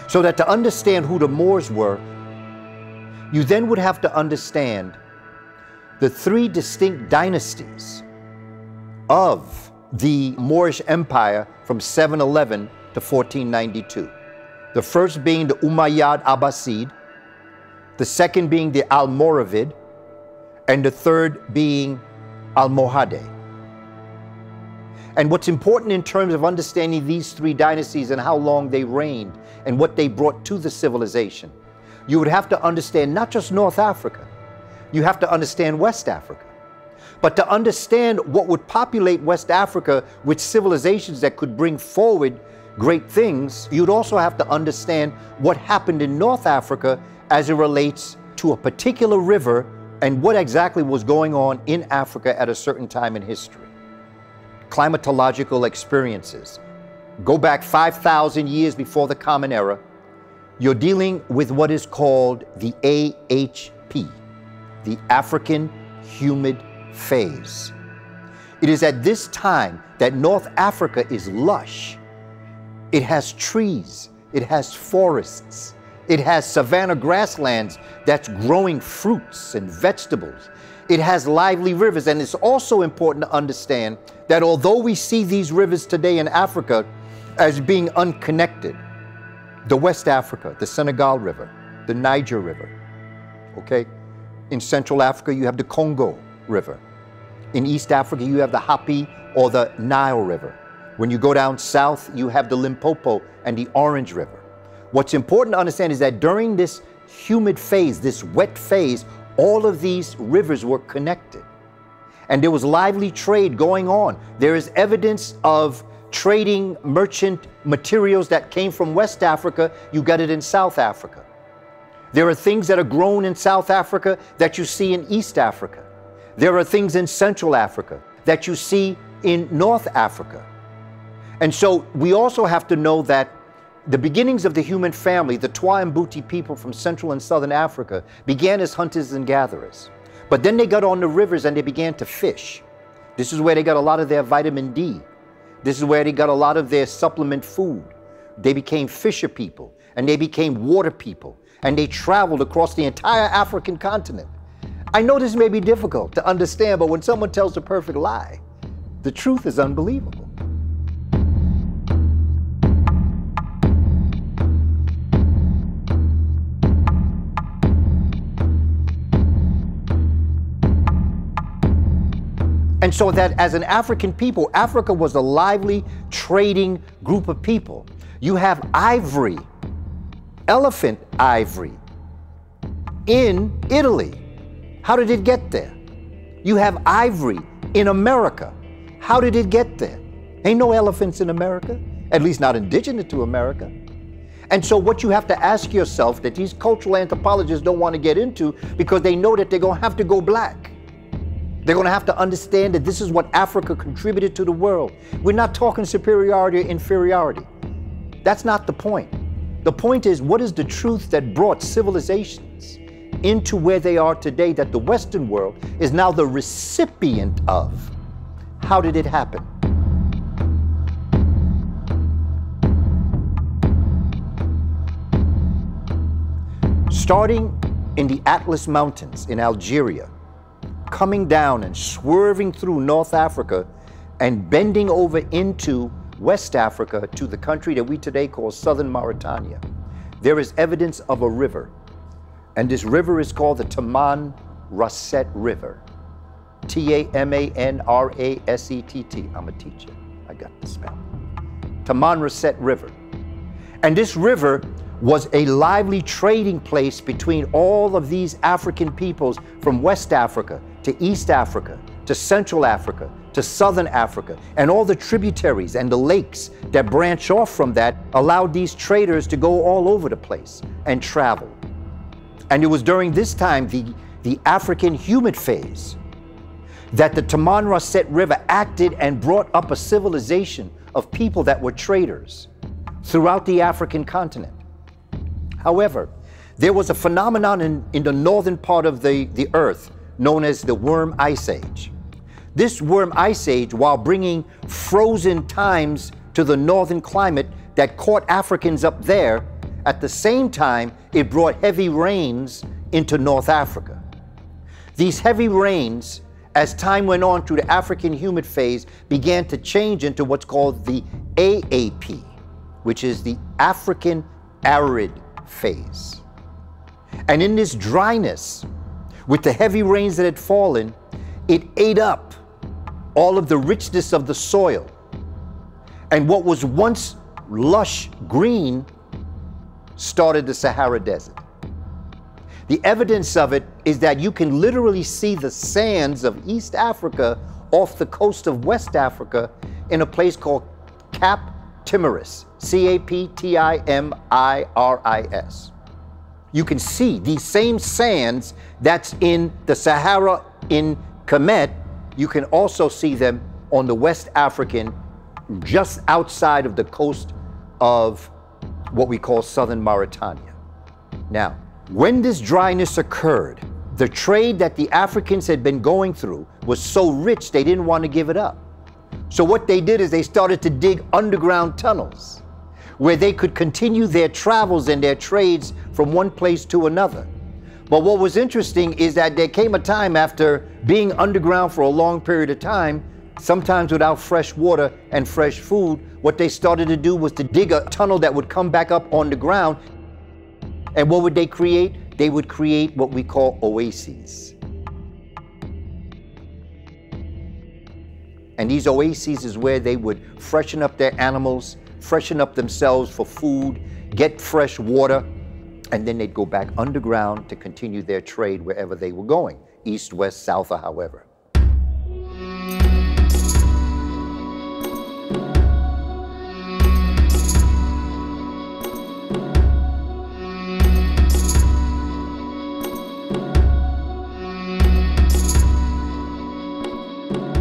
So that to understand who the Moors were, you then would have to understand the three distinct dynasties of the Moorish Empire from 711 to 1492. The first being the Umayyad Abbasid, the second being the Almoravid, and the third being Almohade. And what's important in terms of understanding these three dynasties and how long they reigned and what they brought to the civilization, you would have to understand not just North Africa, you have to understand West Africa. But to understand what would populate West Africa with civilizations that could bring forward great things, you'd also have to understand what happened in North Africa as it relates to a particular river and what exactly was going on in Africa at a certain time in history. Climatological experiences. Go back 5,000 years before the Common Era, you're dealing with what is called the AHP, the African Humid Phase. It is at this time that North Africa is lush. It has trees, it has forests, it has savanna grasslands that's growing fruits and vegetables. It has lively rivers, and it's also important to understand that although we see these rivers today in Africa as being unconnected, the West Africa, the Senegal River, the Niger River, okay? In Central Africa, you have the Congo River. In East Africa, you have the Hapi or the Nile River. When you go down south, you have the Limpopo and the Orange River. What's important to understand is that during this humid phase, this wet phase, all of these rivers were connected. And there was lively trade going on. There is evidence of trading merchant materials that came from West Africa. You got it in South Africa. There are things that are grown in South Africa that you see in East Africa. There are things in Central Africa that you see in North Africa. And so we also have to know that the beginnings of the human family, the Twa and Mbuti people from Central and Southern Africa, began as hunters and gatherers. But then they got on the rivers and they began to fish. This is where they got a lot of their vitamin D. This is where they got a lot of their supplement food. They became fisher people and they became water people, and they traveled across the entire African continent. I know this may be difficult to understand, but when someone tells a perfect lie, the truth is unbelievable. And so that as an African people, Africa was a lively trading group of people. You have ivory, elephant ivory, in Italy. How did it get there? You have ivory in America. How did it get there? Ain't no elephants in America, at least not indigenous to America. And so what you have to ask yourself, that these cultural anthropologists don't want to get into, because they know that they're going to have to go black. They're going to have to understand that this is what Africa contributed to the world. We're not talking superiority or inferiority. That's not the point. The point is, what is the truth that brought civilizations into where they are today, that the Western world is now the recipient of? How did it happen? Starting in the Atlas Mountains in Algeria, coming down and swerving through North Africa and bending over into West Africa to the country that we today call Southern Mauritania, there is evidence of a river. And this river is called the Taman Rasset River. T-A-M-A-N-R-A-S-E-T-T. I'm a teacher. I got the spell. Taman Rasset River. And this river was a lively trading place between all of these African peoples from West Africa to East Africa to Central Africa to Southern Africa, and all the tributaries and the lakes that branch off from that allowed these traders to go all over the place and travel. And it was during this time, the African humid phase, that the Taman Rasset River acted and brought up a civilization of people that were traders throughout the African continent. However, there was a phenomenon in the northern part of the earth known as the Worm Ice Age. This Worm Ice Age, while bringing frozen times to the northern climate that caught Africans up there, At the same time, it brought heavy rains into North Africa. These heavy rains, as time went on through the African humid phase, began to change into what's called the AAP, which is the African arid phase. And in this dryness, with the heavy rains that had fallen, it ate up all of the richness of the soil. And what was once lush green started the Sahara Desert. The evidence of it is that you can literally see the sands of East Africa off the coast of West Africa in a place called Cap Timiris, C-A-P-T-I-M-I-R-I-S. You can see these same sands that's in the Sahara in Kemet. You can also see them on the West African, just outside of the coast of what we call southern Mauritania. Now, when this dryness occurred, the trade that the Africans had been going through was so rich they didn't want to give it up. So what they did is they started to dig underground tunnels where they could continue their travels and their trades from one place to another. But what was interesting is that there came a time after being underground for a long period of time, sometimes without fresh water and fresh food, what they started to do was to dig a tunnel that would come back up on the ground. And what would they create? They would create what we call oases. And these oases is where they would freshen up their animals, freshen up themselves for food, get fresh water, and then they'd go back underground to continue their trade wherever they were going, east, west, south, or however.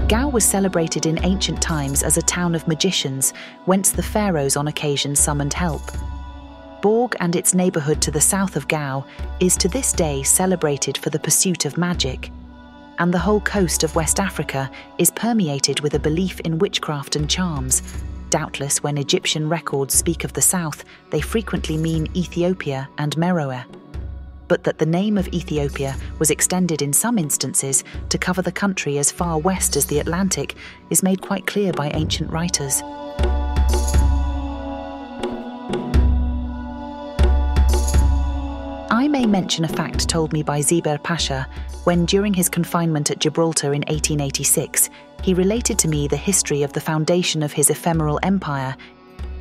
Gao was celebrated in ancient times as a town of magicians, whence the pharaohs on occasion summoned help. Borg and its neighbourhood to the south of Gao is to this day celebrated for the pursuit of magic, and the whole coast of West Africa is permeated with a belief in witchcraft and charms. Doubtless, when Egyptian records speak of the south, they frequently mean Ethiopia and Meroe. But that the name of Ethiopia was extended in some instances to cover the country as far west as the Atlantic is made quite clear by ancient writers. I may mention a fact told me by Ziber Pasha when, during his confinement at Gibraltar in 1886, he related to me the history of the foundation of his ephemeral empire.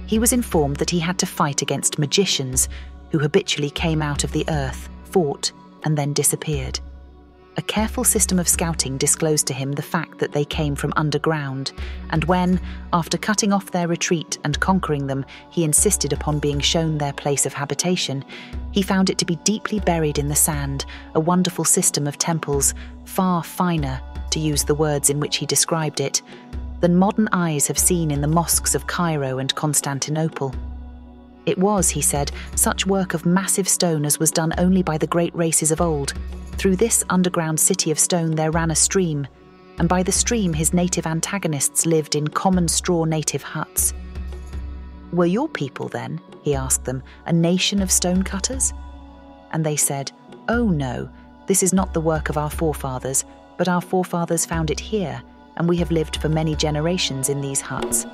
He was informed that he had to fight against magicians who habitually came out of the earth, fought, and then disappeared. A careful system of scouting disclosed to him the fact that they came from underground, and when, after cutting off their retreat and conquering them, he insisted upon being shown their place of habitation, he found it to be deeply buried in the sand, a wonderful system of temples, far finer, to use the words in which he described it, than modern eyes have seen in the mosques of Cairo and Constantinople. It was, he said, such work of massive stone as was done only by the great races of old. Through this underground city of stone there ran a stream, and by the stream his native antagonists lived in common straw native huts. "Were your people then," he asked them, "a nation of stonecutters?" And they said, "Oh no, this is not the work of our forefathers, but our forefathers found it here, and we have lived for many generations in these huts."